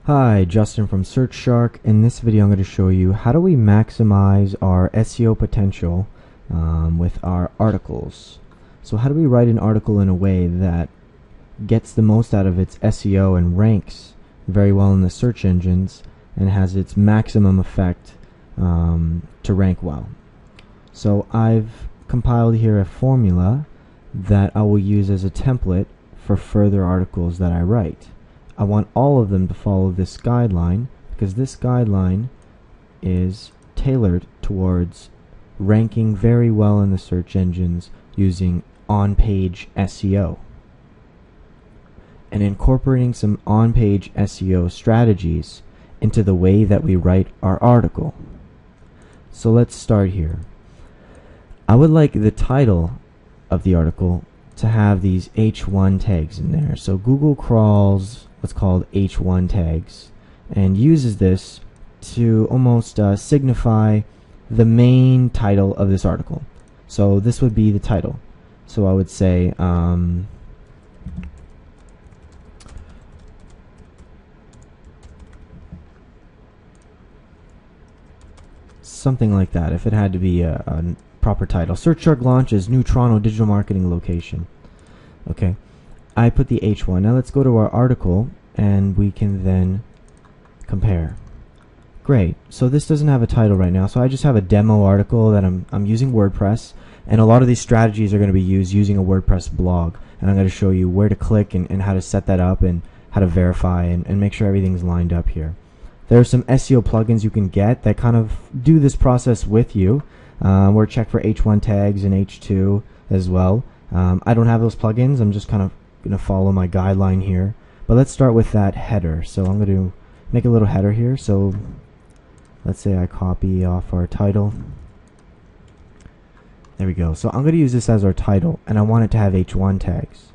Hi, Justin from Search. In this video I'm going to show you how do we maximize our SEO potential with our articles. So how do we write an article in a way that gets the most out of its SEO and ranks very well in the search engines and has its maximum effect to rank well. So I've compiled here a formula that I will use as a template for further articles that I write. I want all of them to follow this guideline because this guideline is tailored towards ranking very well in the search engines using on-page SEO and incorporating some on-page SEO strategies into the way that we write our article. So let's start here. I would like the title of the article to have these H1 tags in there. So Google crawls what's called H1 tags and uses this to almost signify the main title of this article. So this would be the title. So I would say something like that if it had to be a proper title. Search launches new Toronto digital marketing location. Okay, I put the H1. Now let's go to our article and we can then compare. Great. So this doesn't have a title right now, so I just have a demo article that I'm using WordPress, and a lot of these strategies are going to be used using a WordPress blog, and I'm going to show you where to click and how to set that up and how to verify and make sure everything's lined up here. There are some SEO plugins you can get that kind of do this process with you. We're check for H1 tags and H2 as well. I don't have those plugins. I'm just kind of going to follow my guideline here. But let's start with that header. So I'm going to make a little header here. So let's say I copy off our title. There we go. So I'm going to use this as our title, and I want it to have H1 tags.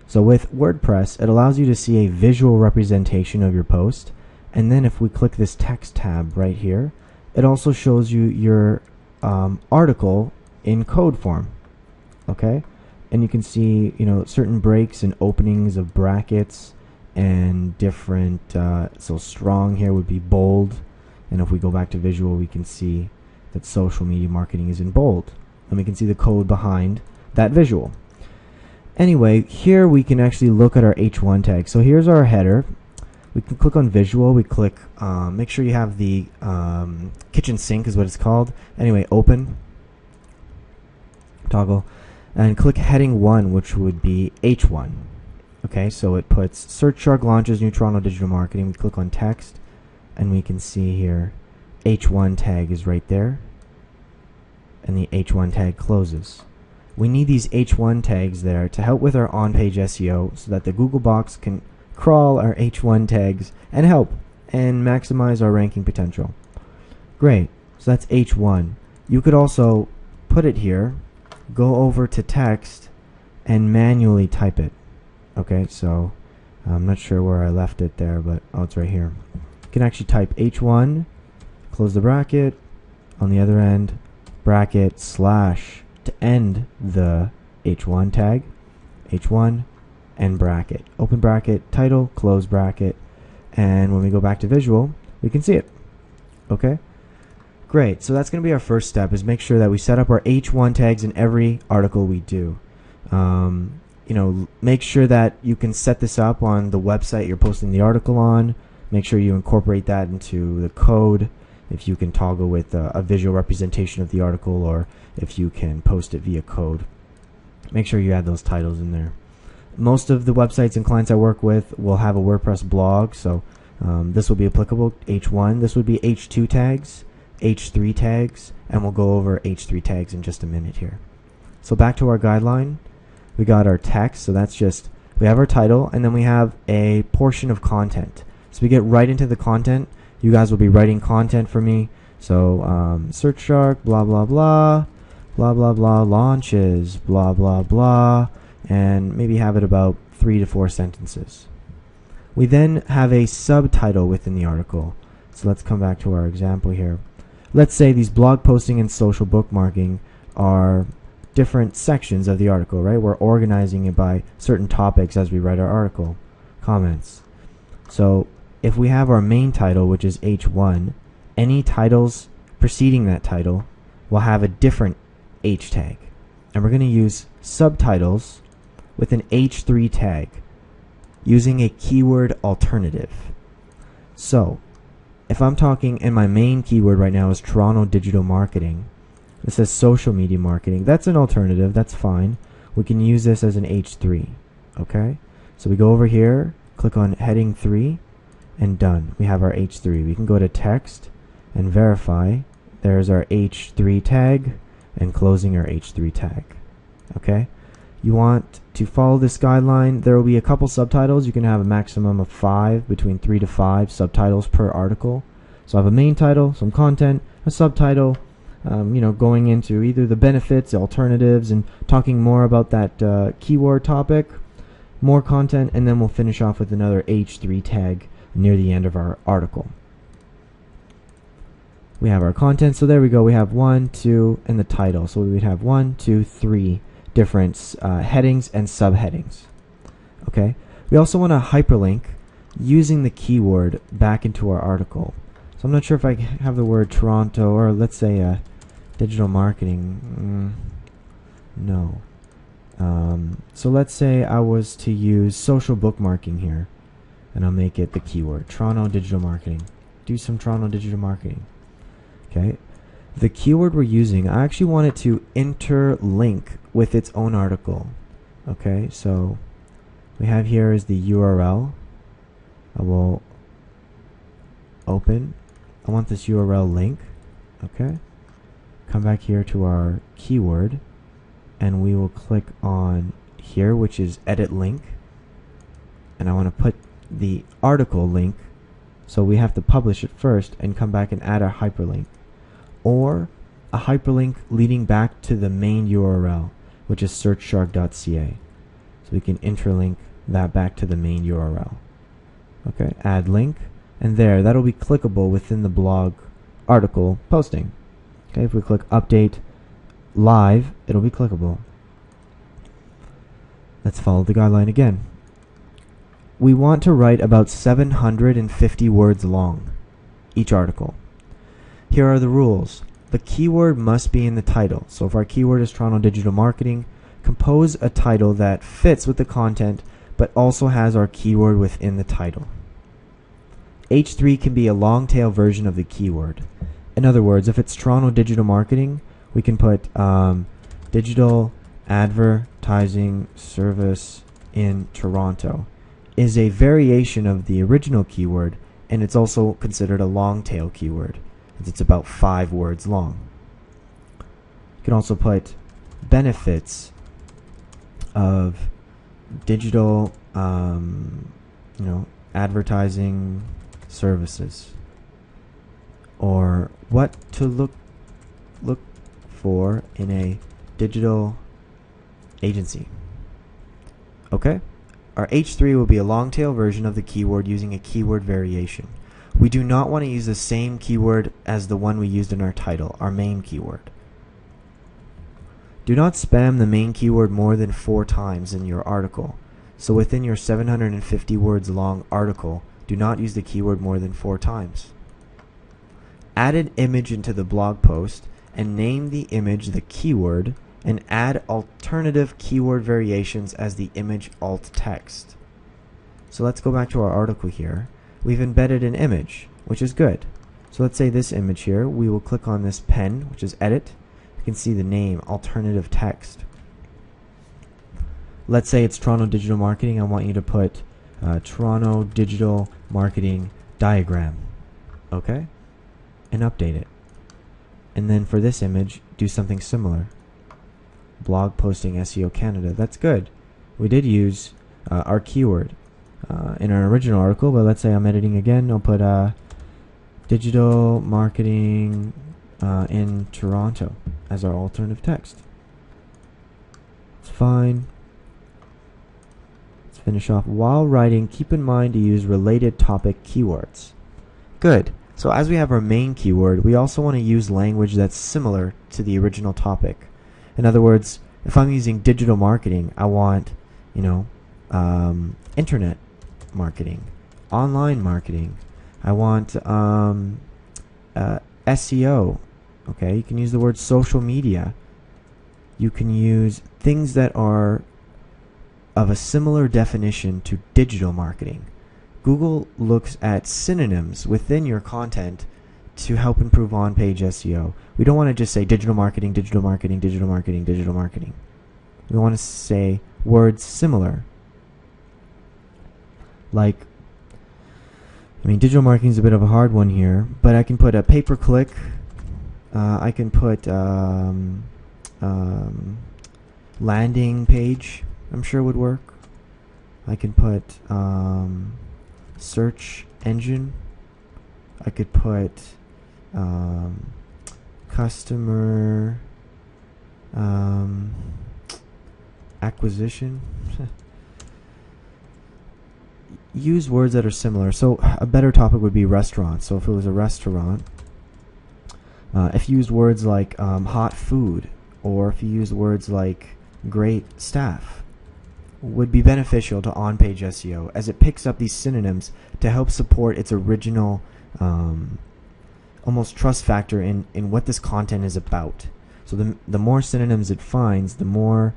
So with WordPress, it allows you to see a visual representation of your post. And then if we click this text tab right here, it also shows you your article in code form. Okay, and you can see certain breaks and openings of brackets and different. So strong here would be bold, and if we go back to visual, we can see that social media marketing is in bold, and we can see the code behind that visual. Anyway, here we can actually look at our H1 tag. So here's our header. We can click on visual. We click, make sure you have the kitchen sink is what it's called. Anyway, open, toggle, and click heading 1, which would be H1. Okay, so it puts Search launches new Toronto digital marketing. We click on text, and we can see here H1 tag is right there, and the H1 tag closes. We need these H1 tags there to help with our on-page SEO so that the Google box can crawl our H1 tags and help and maximize our ranking potential. Great, so that's H1. You could also put it here, go over to text, and manually type it. Okay, so I'm not sure where I left it there, but it's right here. You can actually type H1, close the bracket, on the other end, bracket slash to end the H1 tag, H1, and bracket, open bracket, title, close bracket, and when we go back to visual, we can see it. Okay, great. So that's going to be our first step, is make sure that we set up our H1 tags in every article we do. Make sure that you can set this up on the website you're posting the article on. Make sure you incorporate that into the code, if you can toggle with a visual representation of the article, or if you can post it via code. Make sure you add those titles in there. Most of the websites and clients I work with will have a WordPress blog, so this will be applicable. H1, this would be H2 tags, H3 tags, and we'll go over H3 tags in just a minute here. So back to our guideline, we got our text, so that's just, we have our title, and then we have a portion of content. So we get right into the content. You guys will be writing content for me. So Search blah blah blah, blah blah blah, launches, blah blah blah, and maybe have it about 3 to 4 sentences. We then have a subtitle within the article. So let's come back to our example here. Let's say these blog posting and social bookmarking are different sections of the article, right? We're organizing it by certain topics as we write our article. Comments. So if we have our main title, which is H1, any titles preceding that title will have a different H tag. And we're going to use subtitles with an H3 tag using a keyword alternative. So, if I'm talking, and my main keyword right now is Toronto digital marketing, it says social media marketing. That's an alternative. That's fine. We can use this as an H3. Okay? So we go over here, click on heading 3, and done. We have our H3. We can go to text and verify. There's our H3 tag, and closing our H3 tag. Okay? You want to follow this guideline. There will be a couple subtitles. You can have a maximum of 5, between 3 to 5 subtitles per article. So I have a main title, some content, a subtitle, going into either the benefits, the alternatives, and talking more about that keyword topic, more content, and then we'll finish off with another H3 tag near the end of our article. We have our content, so there we go. We have 1, 2, and the title. So we would have 1, 2, 3 different headings and subheadings. Okay. We also want to hyperlink using the keyword back into our article. So I'm not sure if I have the word Toronto, or let's say digital marketing. No. So let's say I was to use social bookmarking here, and I'll make it the keyword Toronto digital marketing. Do some Toronto digital marketing. Okay. The keyword we're using, I actually want it to interlink with its own article. Okay, so we have here is the URL. I will open. I want this URL link. Okay. Come back here to our keyword, and we will click on here, which is edit link. And I want to put the article link, so we have to publish it first and come back and add a hyperlink, or a hyperlink leading back to the main URL, which is searchshark.ca. So we can interlink that back to the main URL. Okay, add link, and there, that'll be clickable within the blog article posting. Okay, if we click update live, it'll be clickable. Let's follow the guideline again. We want to write about 750 words long, each article. Here are the rules. The keyword must be in the title. So if our keyword is Toronto digital marketing, compose a title that fits with the content but also has our keyword within the title. H3 can be a long tail version of the keyword. In other words, if it's Toronto digital marketing, we can put digital advertising service in Toronto is a variation of the original keyword, and it's also considered a long tail keyword. It's about 5 words long. You can also put benefits of digital advertising services, or what to look for in a digital agency. Okay? Our H3 will be a long tail version of the keyword using a keyword variation. We do not want to use the same keyword as the one we used in our title, our main keyword. Do not spam the main keyword more than 4 times in your article. So within your 750 words long article, do not use the keyword more than 4 times. Add an image into the blog post and name the image the keyword, and add alternative keyword variations as the image alt text. So let's go back to our article here. We've embedded an image, which is good. So let's say this image here, we will click on this pen, which is edit. You can see the name, alternative text. Let's say it's Toronto digital marketing. I want you to put Toronto digital marketing diagram. Okay? And update it. And then for this image, do something similar. Blog posting SEO Canada. That's good. We did use our keyword in our original article, but let's say I'm editing again. I'll put digital marketing in Toronto as our alternative text. It's fine. Let's finish off. While writing, keep in mind to use related topic keywords. Good. So as we have our main keyword, we also want to use language that's similar to the original topic. In other words, if I'm using digital marketing, I want, internet marketing, online marketing. I want SEO. Okay, you can use the word social media. You can use things that are of a similar definition to digital marketing. Google looks at synonyms within your content to help improve on-page SEO. We don't want to just say digital marketing, digital marketing, digital marketing, digital marketing. We want to say words similar. Like, I mean, digital marketing is a bit of a hard one here, but I can put a pay-per-click. I can put landing page. I'm sure would work. I can put search engine. I could put customer acquisition. Use words that are similar. So a better topic would be restaurant. So if it was a restaurant, if you used words like hot food, or if you used words like great staff, would be beneficial to on-page SEO, as it picks up these synonyms to help support its original almost trust factor in what this content is about. So the more synonyms it finds, the more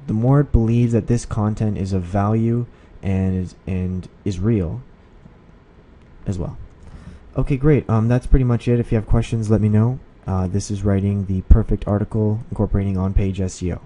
it believes that this content is of value and is real as well. Okay, great. That's pretty much it. If you have questions, let me know. This is writing the perfect article incorporating on-page SEO.